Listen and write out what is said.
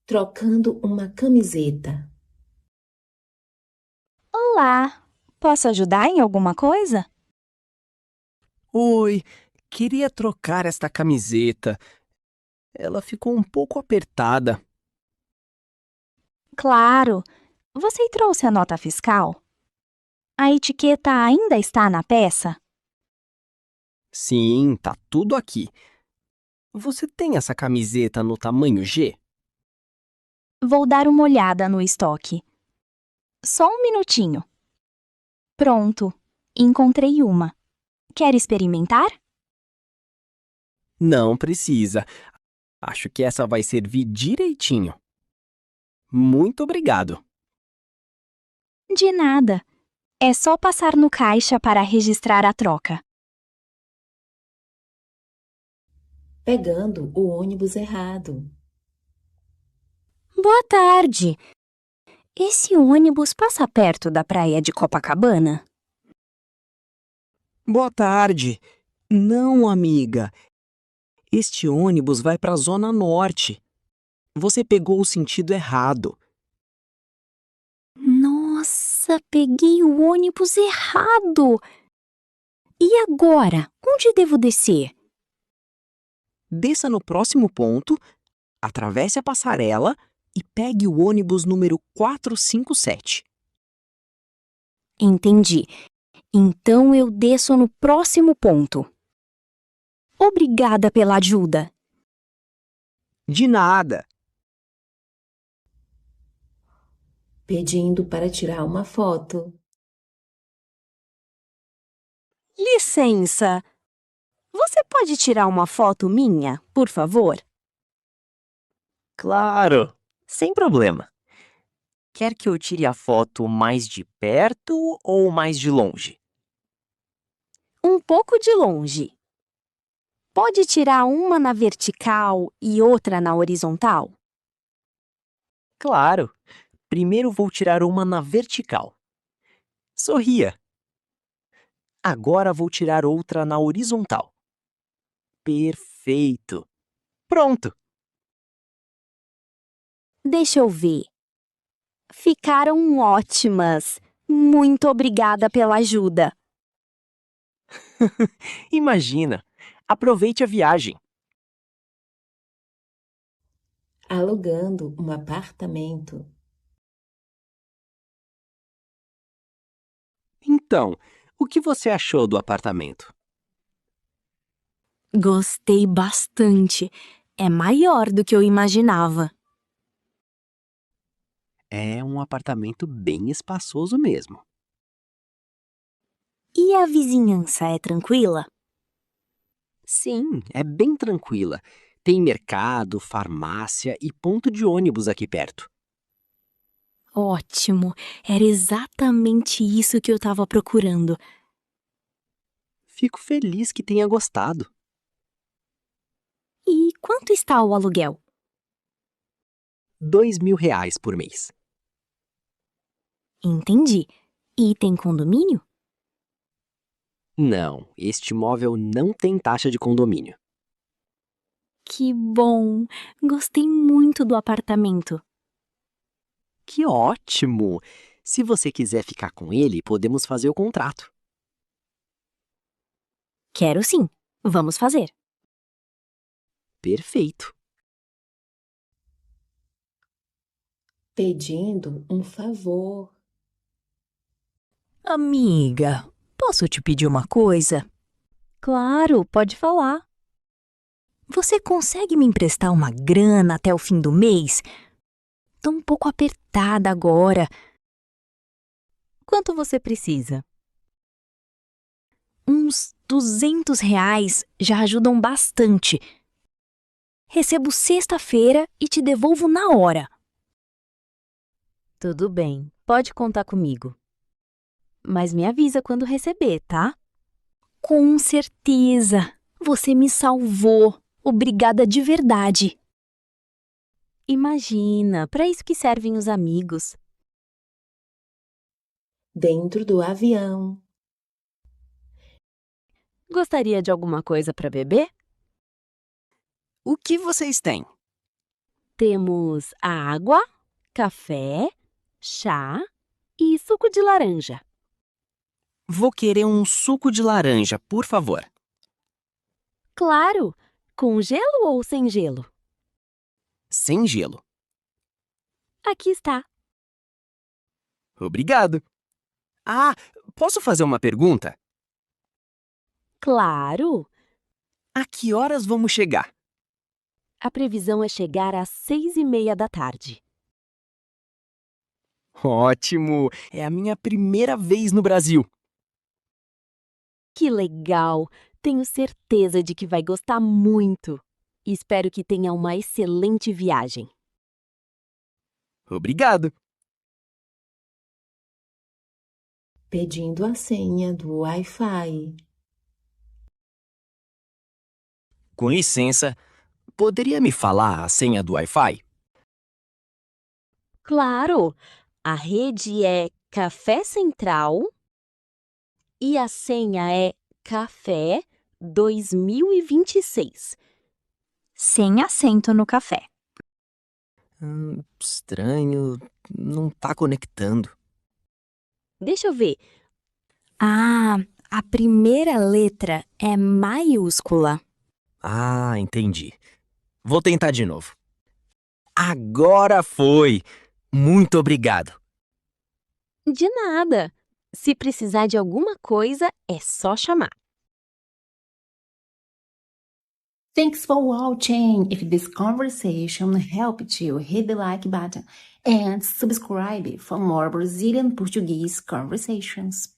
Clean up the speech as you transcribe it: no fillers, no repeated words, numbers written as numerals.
trocando uma camiseta. Olá, posso ajudar em alguma coisa? Oi, queria trocar esta camiseta. Ela ficou um pouco apertada. Claro. Você trouxe a nota fiscal? A etiqueta ainda está na peça? Sim, tá tudo aqui. Você tem essa camiseta no tamanho G? Vou dar uma olhada no estoque. Só um minutinho. Pronto, encontrei uma. Quer experimentar? Não precisa. Acho que essa vai servir direitinho. Muito obrigado. De nada. É só passar no caixa para registrar a troca. Pegando o ônibus errado. Boa tarde. Esse ônibus passa perto da praia de Copacabana? Boa tarde. Não, amiga. Este ônibus vai para a Zona Norte. Você pegou o sentido errado. Nossa, peguei o ônibus errado. E agora? Onde devo descer? Desça no próximo ponto, atravesse a passarela e pegue o ônibus número 457. Entendi. Então eu desço no próximo ponto. Obrigada pela ajuda. De nada. Pedindo para tirar uma foto. Licença. Você pode tirar uma foto minha, por favor? Claro, sem problema. Quer que eu tire a foto mais de perto ou mais de longe? Um pouco de longe. Pode tirar uma na vertical e outra na horizontal? Claro. Primeiro vou tirar uma na vertical. Sorria. Agora vou tirar outra na horizontal. Perfeito. Pronto. Deixa eu ver. Ficaram ótimas. Muito obrigada pela ajuda. Imagina. Aproveite a viagem. Alugando um apartamento. Então, o que você achou do apartamento? Gostei bastante. É maior do que eu imaginava. É um apartamento bem espaçoso mesmo. E a vizinhança é tranquila? Sim, é bem tranquila. Tem mercado, farmácia e ponto de ônibus aqui perto. Ótimo. Era exatamente isso que eu estava procurando. Fico feliz que tenha gostado. E quanto está o aluguel? R$ 2.000 por mês. Entendi. E tem condomínio? Não, este imóvel não tem taxa de condomínio. Que bom! Gostei muito do apartamento. Que ótimo! Se você quiser ficar com ele, podemos fazer o contrato. Quero sim. Vamos fazer. Perfeito. Pedindo um favor. Amiga, posso te pedir uma coisa? Claro, pode falar. Você consegue me emprestar uma grana até o fim do mês? Tô um pouco apertada agora. Quanto você precisa? Uns R$ 200 já ajudam bastante. Recebo sexta-feira e te devolvo na hora. Tudo bem, pode contar comigo. Mas me avisa quando receber, tá? Com certeza! Você me salvou! Obrigada de verdade! Imagina, para isso que servem os amigos. Dentro do avião. Gostaria de alguma coisa para beber? O que vocês têm? Temos água, café, chá e suco de laranja. Vou querer um suco de laranja, por favor. Claro! Com gelo ou sem gelo? Sem gelo. Aqui está. Obrigado. Ah, posso fazer uma pergunta? Claro! A que horas vamos chegar? A previsão é chegar às 6:30 da tarde. Ótimo! É a minha primeira vez no Brasil. Que legal! Tenho certeza de que vai gostar muito. Espero que tenha uma excelente viagem. Obrigado. Pedindo a senha do Wi-Fi. Com licença, poderia me falar a senha do Wi-Fi? Claro! A rede é Café Central e a senha é Café 2026. Sem acento no café. Estranho, não tá conectando. Deixa eu ver. Ah, a primeira letra é maiúscula. Ah, entendi. Vou tentar de novo. Agora foi! Muito obrigado. De nada. Se precisar de alguma coisa, é só chamar. Thanks for watching. If this conversation helped you, hit the like button and subscribe for more Brazilian Portuguese conversations.